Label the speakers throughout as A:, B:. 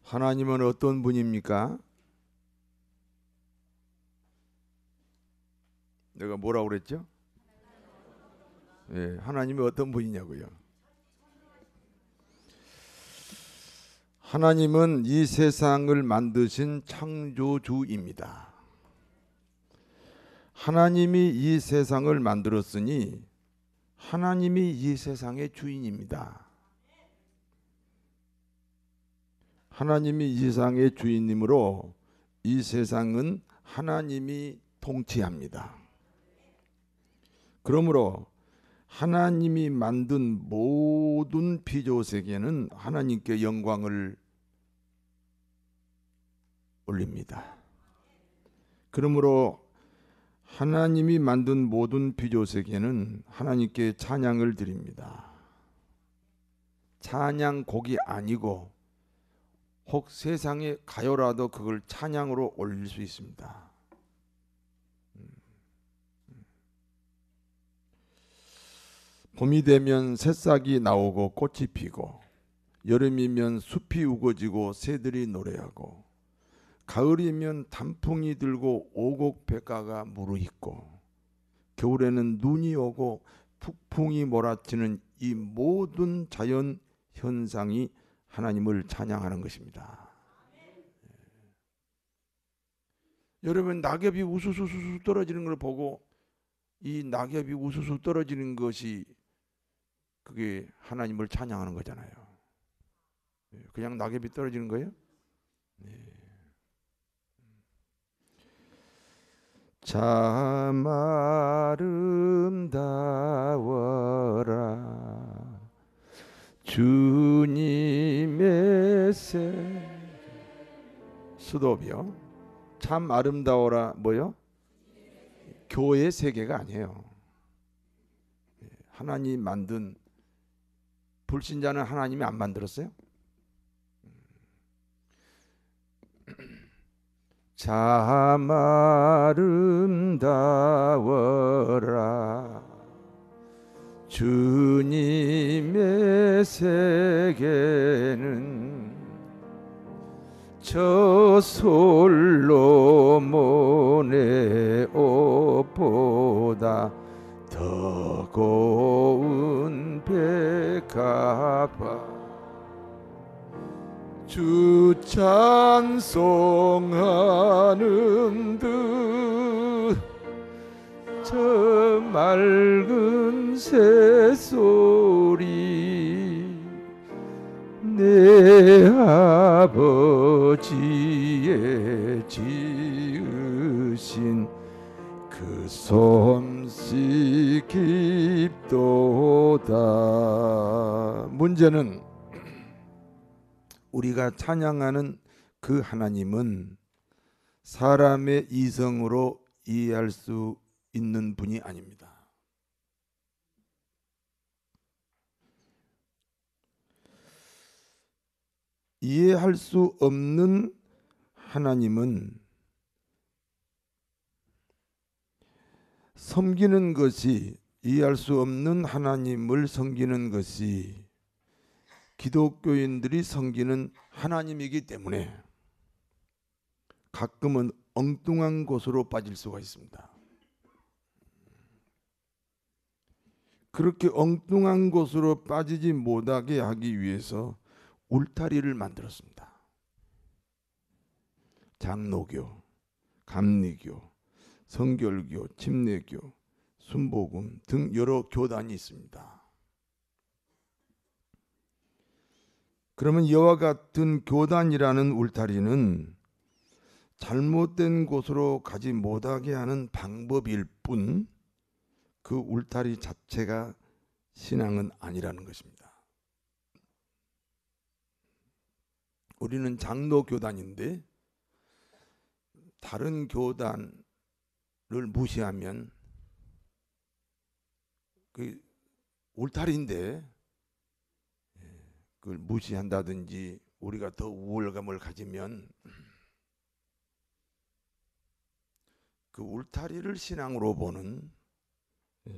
A: 하나님은 어떤 분입니까? 내가 뭐라고 그랬죠? 예, 하나님이 어떤 분이냐고요. 하나님은 이 세상을 만드신 창조주입니다. 하나님이 이 세상을 만들었으니 하나님이 이 세상의 주인입니다. 하나님이 이 세상의 주인이므로 이 세상은 하나님이 통치합니다. 그러므로 하나님이 만든 모든 피조세계는 하나님께 영광을 올립니다. 그러므로 하나님이 만든 모든 피조세계는 하나님께 찬양을 드립니다. 찬양곡이 아니고 혹 세상의 가요라도 그걸 찬양으로 올릴 수 있습니다. 봄이 되면 새싹이 나오고 꽃이 피고, 여름이면 숲이 우거지고 새들이 노래하고, 가을이면 단풍이 들고 오곡백과가 무르익고, 겨울에는 눈이 오고 북풍이 몰아치는 이 모든 자연 현상이 하나님을 찬양하는 것입니다. 여러분, 낙엽이 우수수수 떨어지는 걸 보고 이 낙엽이 우수수 떨어지는 것이 그게 하나님을 찬양하는 거잖아요. 그냥 낙엽이 떨어지는 거예요? 참 아름다워라 주님의 세계. 수도비요. 참 아름다워라 뭐요? 교회의 세계가 아니에요. 하나님 만든, 불신자는 하나님이 안 만들었어요? 참 아름다워라 주님의 세계는 저 솔로몬의 옷보다 더 고운 백합화. 주 찬송하는 듯 저 맑은 새소리 내 아버지의 지으신 그 솜씨 깊도다. 문제는 우리가 찬양하는 그 하나님은 사람의 이성으로 이해할 수 있는 분이 아닙니다. 이해할 수 없는 하나님은 섬기는 것이, 이해할 수 없는 하나님을 섬기는 것이 기독교인들이 섬기는 하나님이기 때문에 가끔은 엉뚱한 곳으로 빠질 수가 있습니다. 그렇게 엉뚱한 곳으로 빠지지 못하게 하기 위해서 울타리를 만들었습니다. 장로교, 감리교, 성결교, 침례교, 순복음 등 여러 교단이 있습니다. 그러면 이와 같은 교단이라는 울타리는 잘못된 곳으로 가지 못하게 하는 방법일 뿐 그 울타리 자체가 신앙은 아니라는 것입니다. 우리는 장로교단인데 다른 교단을 무시하면 그 울타리인데 그걸 무시한다든지 우리가 더 우월감을 가지면 그 울타리를 신앙으로 보는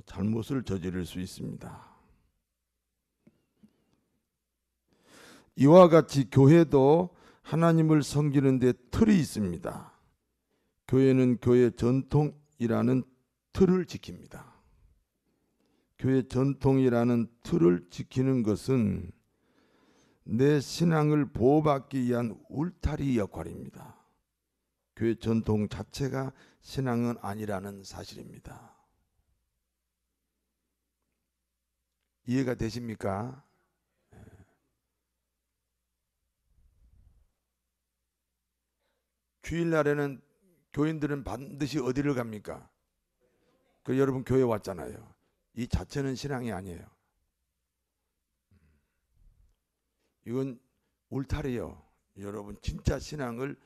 A: 잘못을 저지를 수 있습니다. 이와 같이 교회도 하나님을 섬기는 데 틀이 있습니다. 교회는 교회 전통이라는 틀을 지킵니다. 교회 전통이라는 틀을 지키는 것은 내 신앙을 보호받기 위한 울타리 역할입니다. 교회 전통 자체가 신앙은 아니라는 사실입니다. 이해가 되십니까? 주일날에는 교인들은 반드시 어디를 갑니까? 여러분 교회 왔잖아요. 이 자체는 신앙이 아니에요. 이건 울타리요. 여러분 진짜 신앙을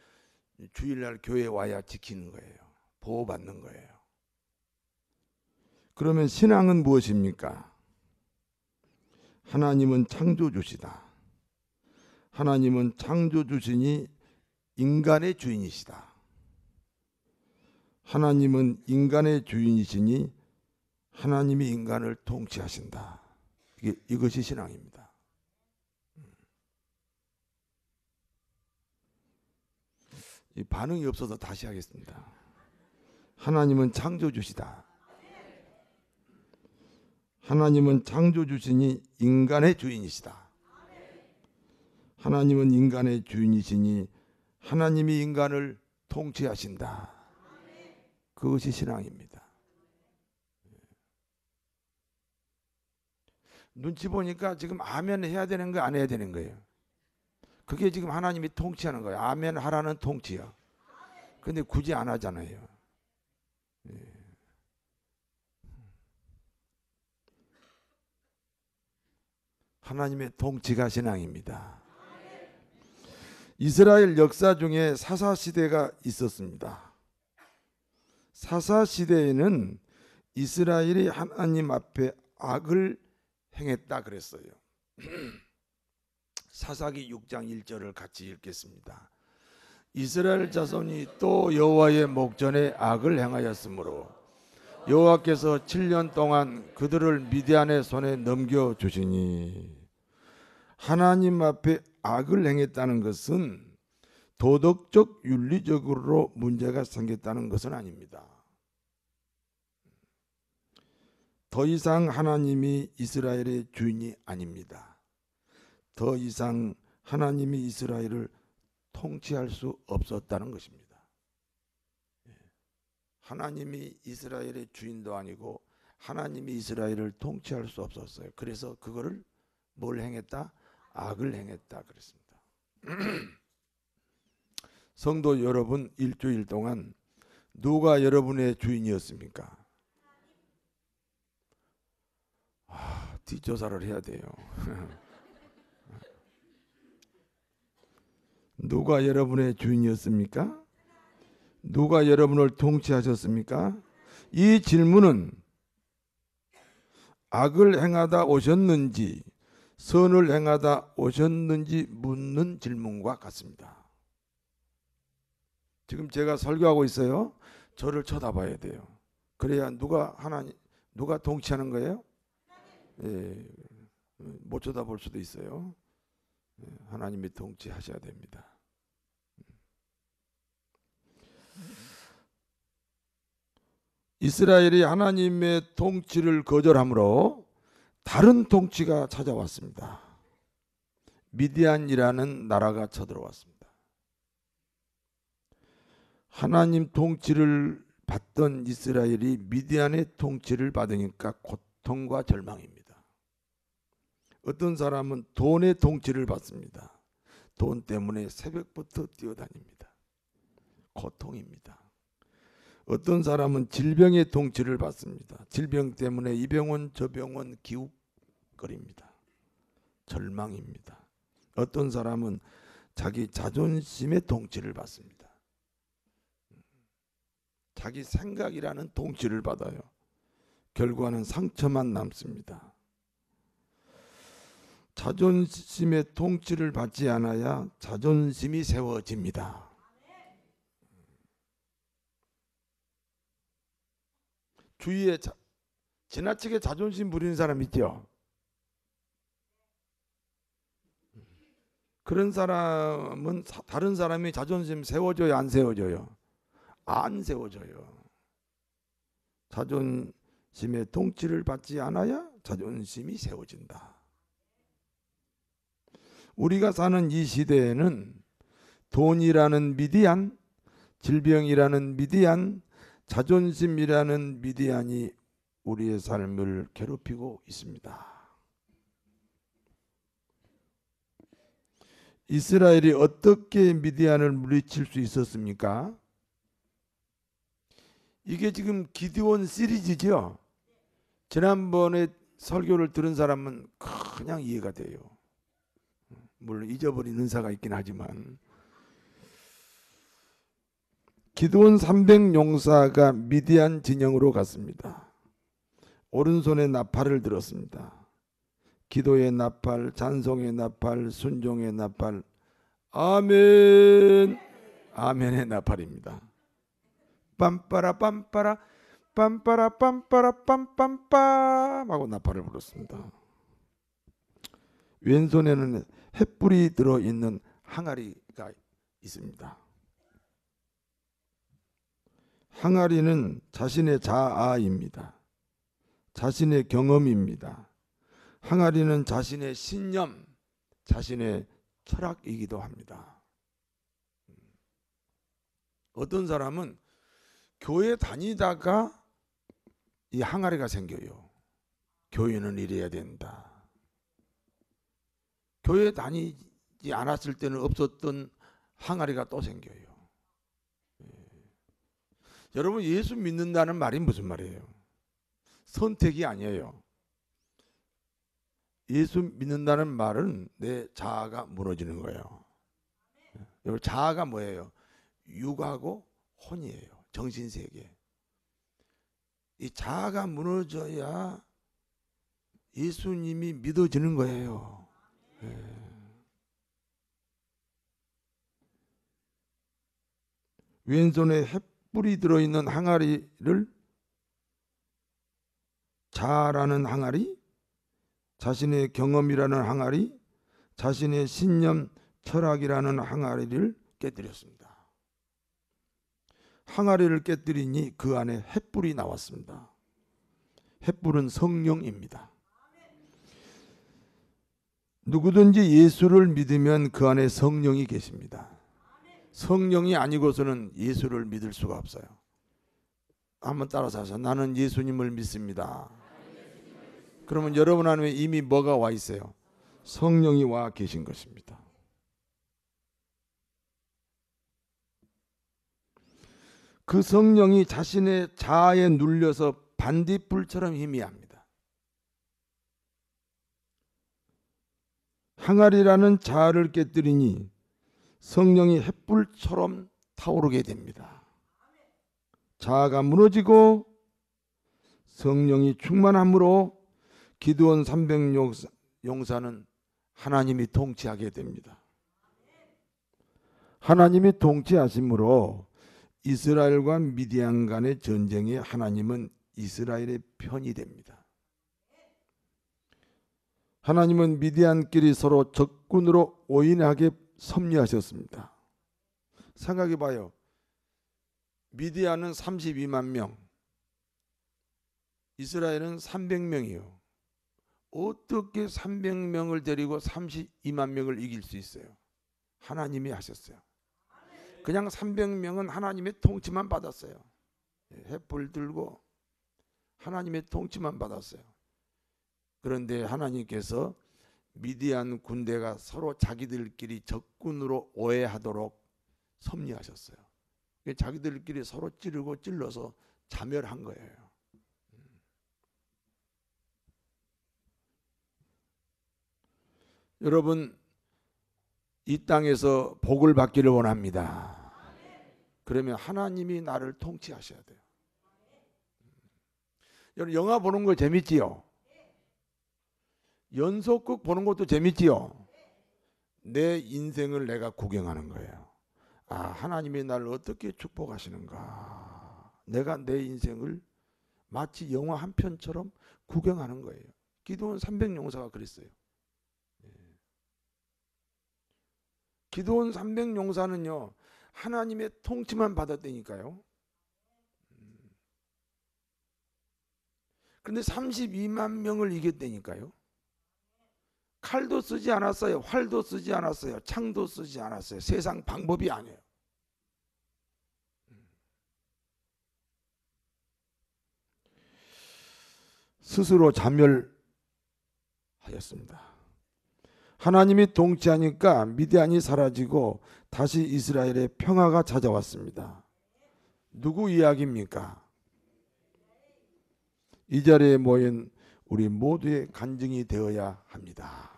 A: 주일날 교회에 와야 지키는 거예요. 보호받는 거예요. 그러면 신앙은 무엇입니까? 하나님은 창조주시다. 하나님은 창조주시니 인간의 주인이시다. 하나님은 인간의 주인이시니 하나님이 인간을 통치하신다. 이것이 신앙입니다. 이 반응이 없어서 다시 하겠습니다. 하나님은 창조주시다. 하나님은 창조주시니 인간의 주인이시다. 하나님은 인간의 주인이시니 하나님이 인간을 통치하신다. 그것이 신앙입니다. 눈치 보니까 지금 아멘 해야 되는 거 안 해야 되는 거예요. 그게 지금 하나님이 통치하는 거예요. 아멘 하라는 통치요. 근데 굳이 안 하잖아요. 하나님의 통치가 신앙입니다. 이스라엘 역사 중에 사사시대가 있었습니다. 사사시대에는 이스라엘이 하나님 앞에 악을 행했다 그랬어요. 사사기 6장 1절을 같이 읽겠습니다. 이스라엘 자손이 또 여호와의 목전에 악을 행하였으므로 여호와께서 7년 동안 그들을 미디안의 손에 넘겨주시니, 하나님 앞에 악을 행했다는 것은 도덕적 윤리적으로 문제가 생겼다는 것은 아닙니다. 더 이상 하나님이 이스라엘의 주인이 아닙니다. 더 이상 하나님이 이스라엘을 통치할 수 없었다는 것입니다. 하나님이 이스라엘의 주인도 아니고 하나님이 이스라엘을 통치할 수 없었어요. 그래서 그거를 뭘 행했다? 악을 행했다 그랬습니다. 성도 여러분, 일주일 동안 누가 여러분의 주인이었습니까? 뒷조사를 해야 돼요. 누가 여러분의 주인이었습니까? 누가 여러분을 통치하셨습니까? 이 질문은 악을 행하다 오셨는지 선을 행하다 오셨는지 묻는 질문과 같습니다. 지금 제가 설교하고 있어요. 저를 쳐다봐야 돼요. 그래야 누가 통치하는 거예요? 예, 못 쳐다볼 수도 있어요. 하나님이 통치하셔야 됩니다. 이스라엘이 하나님의 통치를 거절함으로 다른 통치가 찾아왔습니다. 미디안이라는 나라가 쳐들어왔습니다. 하나님 통치를 받던 이스라엘이 미디안의 통치를 받으니까 고통과 절망입니다. 어떤 사람은 돈의 통치를 받습니다. 돈 때문에 새벽부터 뛰어다닙니다. 고통입니다. 어떤 사람은 질병의 통치를 받습니다. 질병 때문에 이 병원 저 병원 기웃거립니다. 절망입니다. 어떤 사람은 자기 자존심의 통치를 받습니다. 자기 생각이라는 통치를 받아요. 결과는 상처만 남습니다. 자존심의 통치를 받지 않아야 자존심이 세워집니다. 주위에 지나치게 자존심 부리는 사람 있죠? 그런 사람은 다른 사람이 자존심 세워줘요, 안 세워줘요? 안 세워줘요. 자존심의 통치를 받지 않아야 자존심이 세워진다. 우리가 사는 이 시대에는 돈이라는 미디안, 질병이라는 미디안, 자존심이라는 미디안이 우리의 삶을 괴롭히고 있습니다. 이스라엘이 어떻게 미디안을 물리칠 수 있었습니까? 이게 지금 기드온 시리즈죠. 지난번에 설교를 들은 사람은 그냥 이해가 돼요. 물론 잊어버린 은사가 있긴 하지만 기드온 300용사가 미디안 진영으로 갔습니다. 오른손에 나팔을 들었습니다. 기도의 나팔, 찬송의 나팔, 순종의 나팔, 아멘, 아멘의 나팔입니다. 빰빠라 빰빠라 빰빠라 빰빠라 빰빰빰 하고 나팔을 불었습니다. 왼손에는 횃불이 들어있는 항아리가 있습니다. 항아리는 자신의 자아입니다. 자신의 경험입니다. 항아리는 자신의 신념, 자신의 철학이기도 합니다. 어떤 사람은 교회 다니다가 이 항아리가 생겨요. 교회는 이래야 된다. 교회 다니지 않았을 때는 없었던 항아리가 또 생겨요. 여러분, 예수 믿는다는 말이 무슨 말이에요? 선택이 아니에요. 예수 믿는다는 말은 내 자아가 무너지는 거예요. 여러분, 자아가 뭐예요? 육하고 혼이에요. 정신세계. 이 자아가 무너져야 예수님이 믿어지는 거예요. 왼손에 횃불이 들어있는 항아리를 자아라는 항아리, 자신의 경험이라는 항아리, 자신의 신념, 철학이라는 항아리를 깨뜨렸습니다. 항아리를 깨뜨리니 그 안에 횃불이 나왔습니다. 횃불은 성령입니다. 누구든지 예수를 믿으면 그 안에 성령이 계십니다. 성령이 아니고서는 예수를 믿을 수가 없어요. 한번 따라서 하세요. 나는 예수님을 믿습니다. 그러면 여러분 안에 이미 뭐가 와 있어요? 성령이 와 계신 것입니다. 그 성령이 자신의 자아에 눌려서 반딧불처럼 희미합니다. 항아리라는 자아를 깨뜨리니 성령이 횃불처럼 타오르게 됩니다. 자아가 무너지고 성령이 충만함으로 기드온 300용사는 하나님이 통치하게 됩니다. 하나님이 통치하심으로 이스라엘과 미디안 간의 전쟁에 하나님은 이스라엘의 편이 됩니다. 하나님은 미디안끼리 서로 적군으로 오인하게 섭리하셨습니다. 생각해 봐요. 미디안은 32만 명, 이스라엘은 300명이요. 어떻게 300명을 데리고 32만 명을 이길 수 있어요? 하나님이 하셨어요. 그냥 300명은 하나님의 통치만 받았어요. 횃불 들고 하나님의 통치만 받았어요. 그런데 하나님께서 미디안 군대가 서로 자기들끼리 적군으로 오해하도록 섭리하셨어요. 자기들끼리 서로 찌르고 찔러서 자멸한 거예요. 여러분, 이 땅에서 복을 받기를 원합니다. 그러면 하나님이 나를 통치하셔야 돼요. 여러분, 영화 보는 거 재밌지요? 연속극 보는 것도 재밌지요? 내 인생을 내가 구경하는 거예요. 아, 하나님이 나를 어떻게 축복하시는가. 내가 내 인생을 마치 영화 한 편처럼 구경하는 거예요. 기드온 300용사가 그랬어요. 기드온 300용사는요 하나님의 통치만 받았다니까요. 그런데 32만 명을 이겼다니까요. 칼도 쓰지 않았어요. 활도 쓰지 않았어요. 창도 쓰지 않았어요. 세상 방법이 아니에요. 스스로 자멸하였습니다. 하나님이 통치하니까 미디안이 사라지고 다시 이스라엘의 평화가 찾아왔습니다. 누구 이야기입니까? 이 자리에 모인 우리 모두의 간증이 되어야 합니다.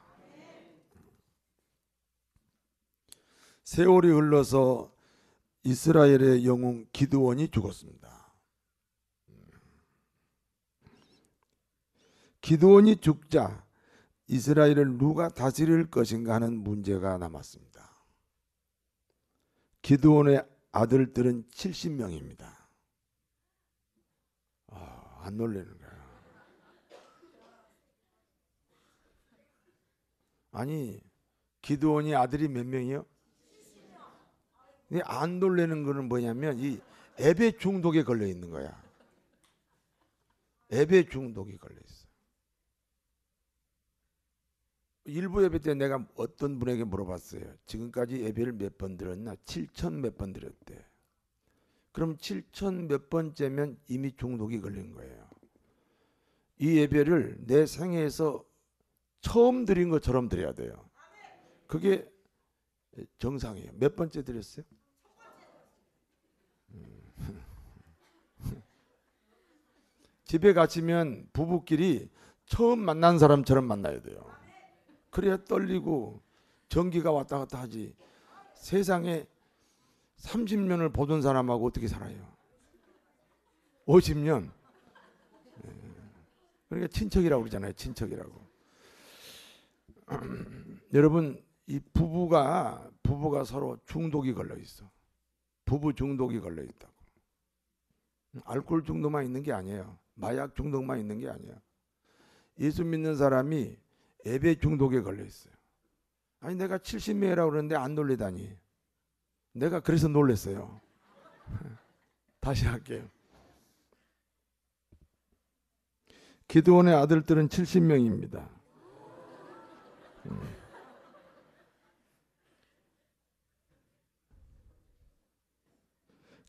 A: 세월이 흘러서 이스라엘의 영웅 기드온이 죽었습니다. 기드온이 죽자 이스라엘을 누가 다스릴 것인가 하는 문제가 남았습니다. 기드온의 아들들은 70명입니다. 안 놀라는 거야. 아니 기드온이 아들이 몇 명이요? 안 놀라는 거는 뭐냐면 이 예배 중독에 걸려 있는 거야. 예배 중독이 걸려 있어. 일부 예배 때 내가 어떤 분에게 물어봤어요. 지금까지 예배를 몇 번 드렸나? 7천 몇 번 드렸대. 그럼 7천 몇 번째면 이미 중독이 걸린 거예요. 이 예배를 내 생애에서 처음 드린 것처럼 드려야 돼요. 그게 정상이에요. 몇 번째 드렸어요? 집에 갇히면 부부끼리 처음 만난 사람처럼 만나야 돼요. 그래야 떨리고 전기가 왔다 갔다 하지. 세상에 30년을 보던 사람하고 어떻게 살아요? 50년. 그러니까 친척이라고 그러잖아요. 친척이라고. 여러분 이 부부가 서로 중독이 걸려 있어. 부부 중독이 걸려 있다고. 알코올 중독만 있는 게 아니에요. 마약 중독만 있는 게 아니에요. 예수 믿는 사람이 예배 중독에 걸려 있어요. 아니 내가 70명이라고 그러는데 안 놀래다니. 내가 그래서 놀랐어요. 다시 할게요. 기드온의 아들들은 70명입니다.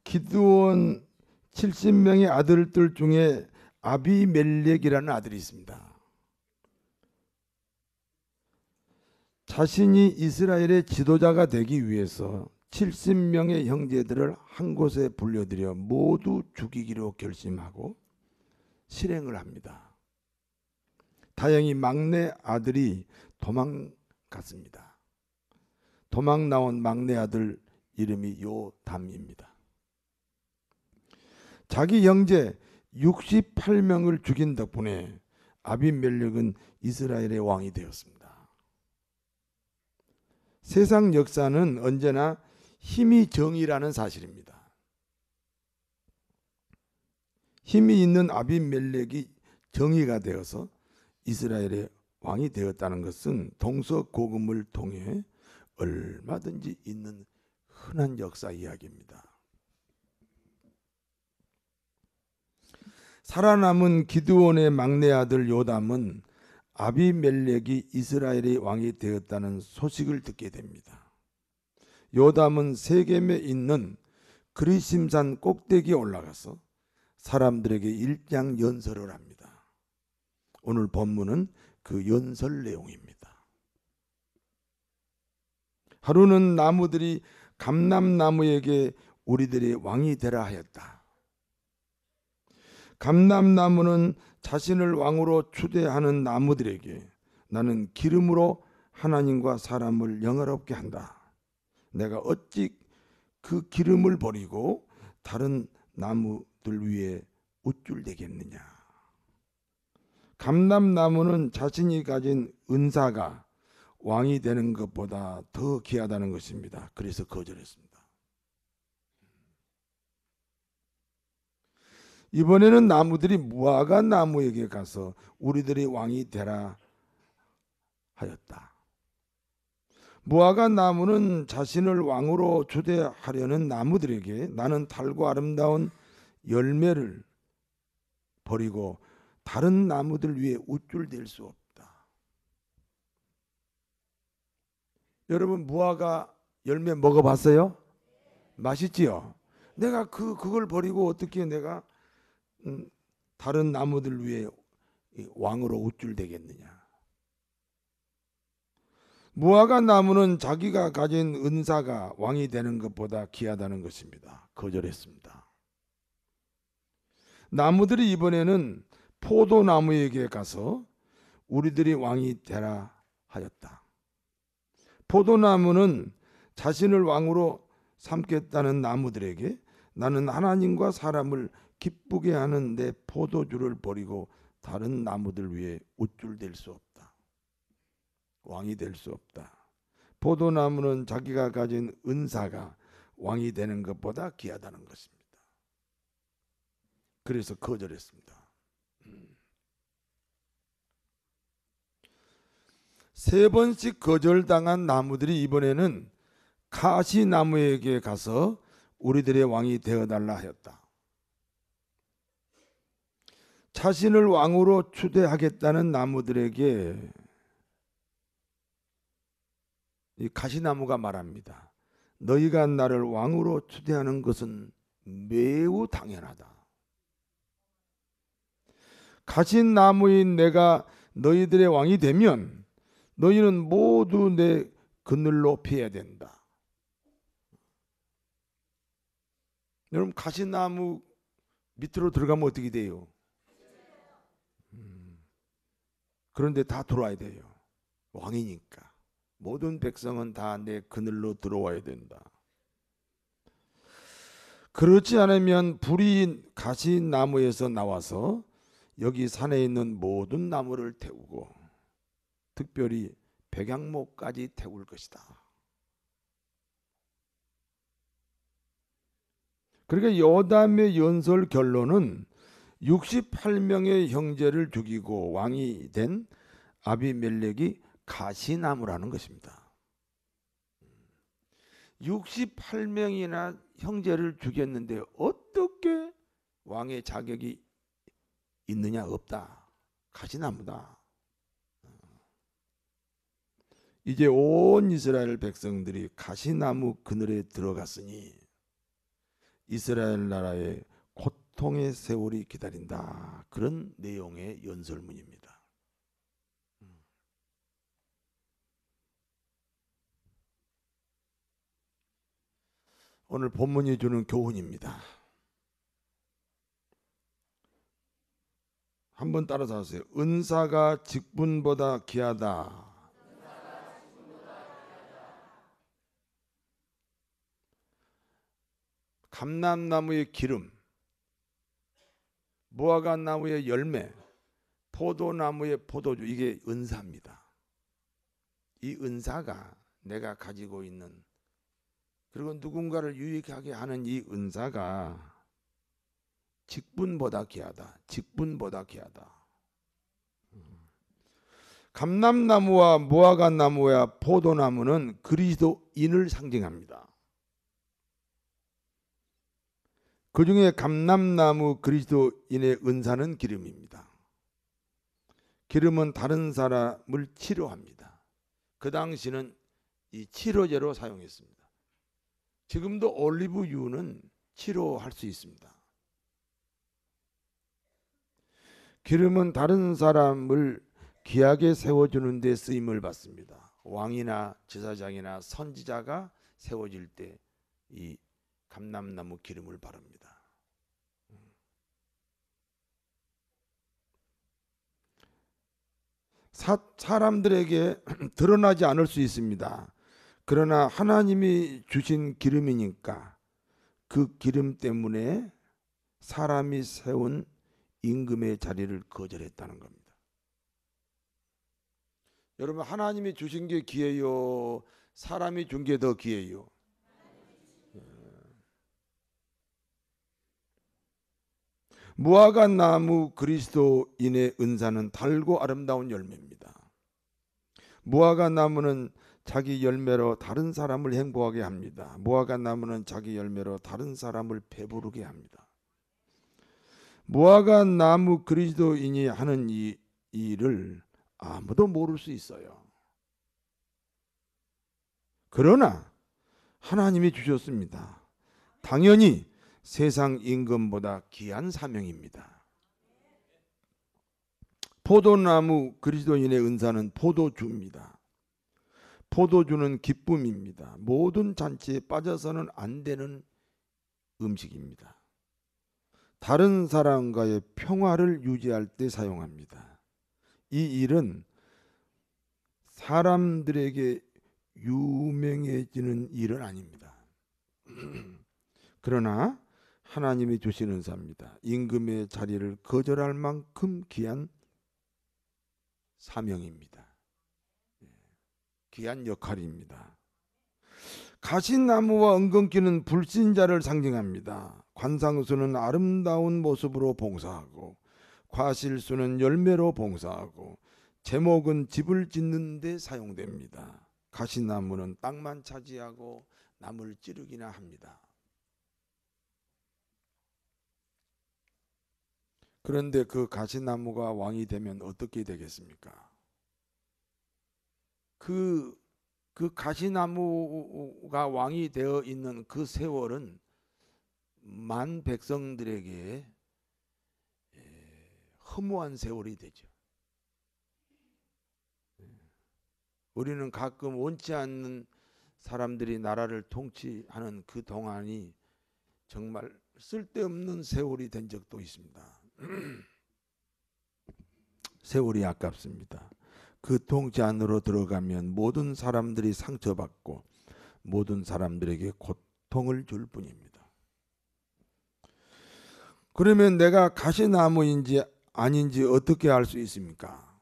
A: 기드온 70명의 아들들 중에 아비멜렉이라는 아들이 있습니다. 자신이 이스라엘의 지도자가 되기 위해서 70명의 형제들을 한 곳에 불러들여 모두 죽이기로 결심하고 실행을 합니다. 다행히 막내 아들이 도망갔습니다. 도망 나온 막내 아들 이름이 요담입니다. 자기 형제 68명을 죽인 덕분에 아비멜렉은 이스라엘의 왕이 되었습니다. 세상 역사는 언제나 힘이 정이라는 사실입니다. 힘이 있는 아비멜렉이 정의가 되어서 이스라엘의 왕이 되었다는 것은 동서고금을 통해 얼마든지 있는 흔한 역사 이야기입니다. 살아남은 기드온의 막내 아들 요담은 아비멜렉이 이스라엘의 왕이 되었다는 소식을 듣게 됩니다. 요담은 세겜에 있는 그리심산 꼭대기에 올라가서 사람들에게 일장 연설을 합니다. 오늘 본문은 그 연설 내용입니다. 하루는 나무들이 감람나무에게 우리들의 왕이 되라 하였다. 감람나무는 자신을 왕으로 추대하는 나무들에게 나는 기름으로 하나님과 사람을 영화롭게 한다. 내가 어찌 그 기름을 버리고 다른 나무들 위에 우쭐대겠느냐. 감람나무는 자신이 가진 은사가 왕이 되는 것보다 더 귀하다는 것입니다. 그래서 거절했습니다. 이번에는 나무들이 무화과 나무에게 가서 우리들의 왕이 되라 하였다. 무화과 나무는 자신을 왕으로 초대하려는 나무들에게 나는 달고 아름다운 열매를 버리고 다른 나무들 위에 우쭐댈 수 없다. 여러분 무화과 열매 먹어봤어요? 맛있지요? 내가 그걸 버리고 어떻게 내가 다른 나무들 위에 왕으로 우쭐대겠느냐. 무화과 나무는 자기가 가진 은사가 왕이 되는 것보다 귀하다는 것입니다. 거절했습니다. 나무들이 이번에는 포도나무에게 가서 우리들이 왕이 되라 하였다. 포도나무는 자신을 왕으로 삼겠다는 나무들에게 나는 하나님과 사람을 기쁘게 하는 내 포도주를 버리고 다른 나무들 위에 우쭐댈 수 없다. 왕이 될 수 없다. 포도나무는 자기가 가진 은사가 왕이 되는 것보다 귀하다는 것입니다. 그래서 거절했습니다. 세 번씩 거절당한 나무들이 이번에는 가시나무에게 가서 우리들의 왕이 되어달라 하였다. 자신을 왕으로 추대하겠다는 나무들에게 이 가시나무가 말합니다. 너희가 나를 왕으로 추대하는 것은 매우 당연하다. 가시나무인 내가 너희들의 왕이 되면 너희는 모두 내 그늘로 피해야 된다. 여러분 가시나무 밑으로 들어가면 어떻게 돼요? 그런데 다 들어와야 돼요. 왕이니까. 모든 백성은 다 내 그늘로 들어와야 된다. 그렇지 않으면 불이 가시나무에서 나와서 여기 산에 있는 모든 나무를 태우고 특별히 백양목까지 태울 것이다. 그러니까 요담의 연설 결론은 68명의 형제를 죽이고 왕이 된 아비멜렉이 가시나무라는 것입니다. 68명이나 형제를 죽였는데 어떻게 왕의 자격이 있느냐? 없다. 가시나무다. 이제 온 이스라엘 백성들이 가시나무 그늘에 들어갔으니 이스라엘 나라의 고통의 세월이 기다린다. 그런 내용의 연설문입니다. 오늘 본문이 주는 교훈입니다. 한번 따라서 하세요. 은사가 직분보다 귀하다. 감람나무의 기름, 무화과 나무의 열매, 포도나무의 포도주, 이게 은사입니다. 이 은사가 내가 가지고 있는, 그리고 누군가를 유익하게 하는 이 은사가 직분보다 귀하다. 직분보다 귀하다. 감람나무와 무화과 나무와 포도나무는 그리스도인을 상징합니다. 그 중에 감람나무 그리스도인의 은사는 기름입니다. 기름은 다른 사람을 치료합니다. 그 당시는 이 치료제로 사용했습니다. 지금도 올리브유는 치료할 수 있습니다. 기름은 다른 사람을 귀하게 세워주는 데 쓰임을 받습니다. 왕이나 제사장이나 선지자가 세워질 때 이 감람나무 기름을 바릅니다. 사람들에게 드러나지 않을 수 있습니다. 그러나 하나님이 주신 기름이니까 그 기름 때문에 사람이 세운 임금의 자리를 거절했다는 겁니다. 여러분, 하나님이 주신 게 귀해요? 사람이 준 게 더 귀해요? 무화과 나무 그리스도인의 은사는 달고 아름다운 열매입니다. 무화과 나무는 자기 열매로 다른 사람을 행복하게 합니다. 무화과 나무는 자기 열매로 다른 사람을 배부르게 합니다. 무화과 나무 그리스도인이 하는 이 일을 아무도 모를 수 있어요. 그러나 하나님이 주셨습니다. 당연히 세상 임금보다 귀한 사명입니다. 포도나무 그리스도인의 은사는 포도주입니다. 포도주는 기쁨입니다. 모든 잔치에 빠져서는 안 되는 음식입니다. 다른 사람과의 평화를 유지할 때 사용합니다. 이 일은 사람들에게 유명해지는 일은 아닙니다. 그러나 하나님이 주신 은사입니다. 임금의 자리를 거절할 만큼 귀한 사명입니다. 귀한 역할입니다. 가시나무와 엉겅퀴는 불신자를 상징합니다. 관상수는 아름다운 모습으로 봉사하고, 과실수는 열매로 봉사하고, 제목은 집을 짓는 데 사용됩니다. 가시나무는 땅만 차지하고 나무를 찌르기나 합니다. 그런데 그 가시나무가 왕이 되면 어떻게 되겠습니까? 그 가시나무가 왕이 되어 있는 그 세월은 만 백성들에게 허무한 세월이 되죠. 우리는 가끔 원치 않는 사람들이 나라를 통치하는 그 동안이 정말 쓸데없는 세월이 된 적도 있습니다. 세월이 아깝습니다. 그 통치 안으로 들어가면 모든 사람들이 상처받고 모든 사람들에게 고통을 줄 뿐입니다. 그러면 내가 가시나무인지 아닌지 어떻게 알 수 있습니까?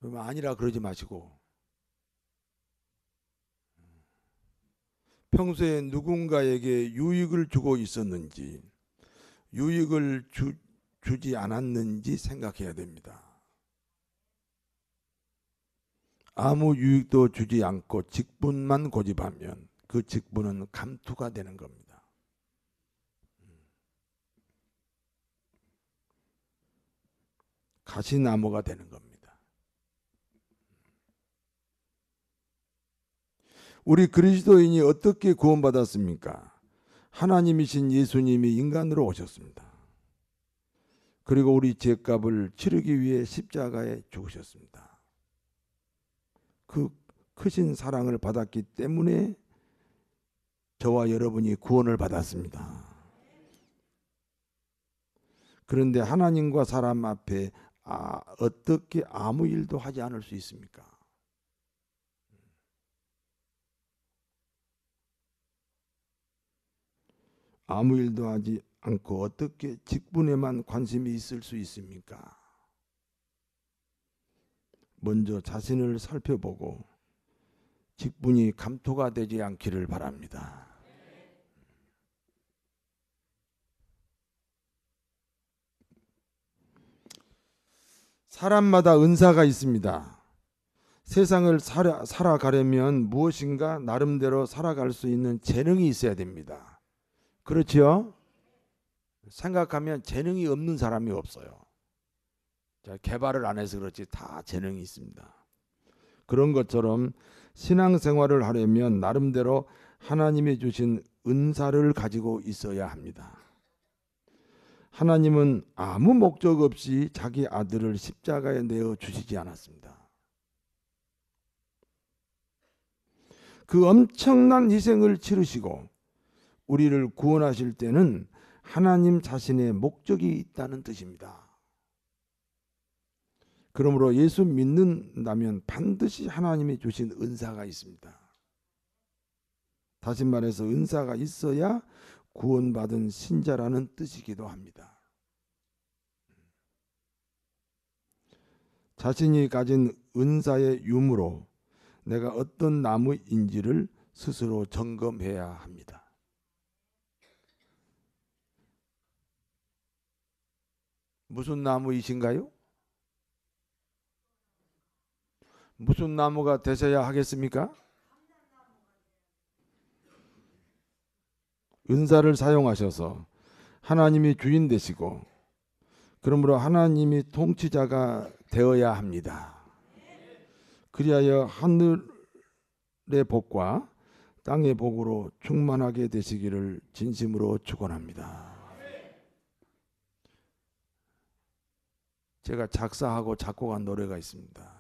A: 그러면 아니라 그러지 마시고, 평소에 누군가에게 유익을 주고 있었는지, 유익을 주지 않았는지 생각해야 됩니다. 아무 유익도 주지 않고 직분만 고집하면 그 직분은 감투가 되는 겁니다. 가시나무가 되는 겁니다. 우리 그리스도인이 어떻게 구원받았습니까? 하나님이신 예수님이 인간으로 오셨습니다. 그리고 우리 죄값을 치르기 위해 십자가에 죽으셨습니다. 그 크신 사랑을 받았기 때문에 저와 여러분이 구원을 받았습니다. 그런데 하나님과 사람 앞에 어떻게 아무 일도 하지 않을 수 있습니까? 아무 일도 하지 않고 어떻게 직분에만 관심이 있을 수 있습니까? 먼저 자신을 살펴보고 직분이 감토가 되지 않기를 바랍니다. 사람마다 은사가 있습니다. 세상을 살아가려면 무엇인가 나름대로 살아갈 수 있는 재능이 있어야 됩니다. 그렇죠? 생각하면 재능이 없는 사람이 없어요. 개발을 안 해서 그렇지 다 재능이 있습니다. 그런 것처럼 신앙생활을 하려면 나름대로 하나님이 주신 은사를 가지고 있어야 합니다. 하나님은 아무 목적 없이 자기 아들을 십자가에 내어 주시지 않았습니다. 그 엄청난 희생을 치르시고 우리를 구원하실 때는 하나님 자신의 목적이 있다는 뜻입니다. 그러므로 예수 믿는다면 반드시 하나님이 주신 은사가 있습니다. 다시 말해서 은사가 있어야 구원받은 신자라는 뜻이기도 합니다. 자신이 가진 은사의 유무로 내가 어떤 나무인지를 스스로 점검해야 합니다. 무슨 나무이신가요? 무슨 나무가 되셔야 하겠습니까? 은사를 사용하셔서 하나님이 주인 되시고, 그러므로 하나님이 통치자가 되어야 합니다. 그리하여 하늘의 복과 땅의 복으로 충만하게 되시기를 진심으로 축원합니다. 제가 작사하고 작곡한 노래가 있습니다.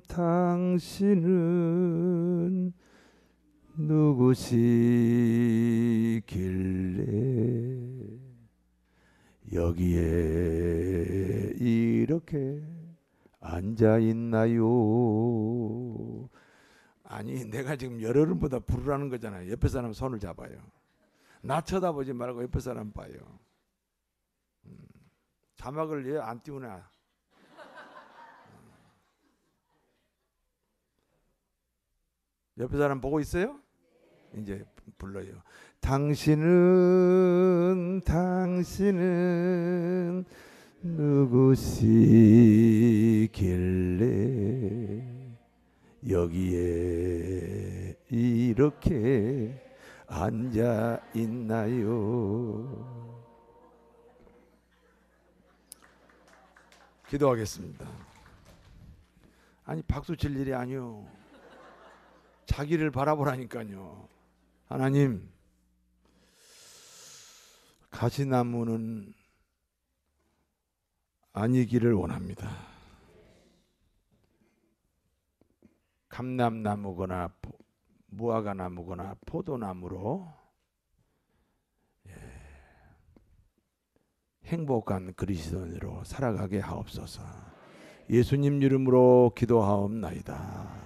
A: 당신은 누구시길래 여기에 이렇게 앉아 있나요? 아니, 내가 지금 여러분보다 부르라는 거잖아요. 옆에 사람 손을 잡아요. 나 쳐다보지 말고 옆에 사람 봐요. 자막을 왜 안 띄우나? 옆에 사람 보고 있어요? 이제 불러요. 당신은 누구시길래 여기에 이렇게 앉아 있나요? 기도하겠습니다. 아니, 박수 칠 일이 아니요. 자기를 바라보라니까요. 하나님, 가시나무는 아니기를 원합니다. 감람나무거나 무화과나무거나 포도나무로 행복한 그리스도인으로 살아가게 하옵소서. 예수님 이름으로 기도하옵나이다.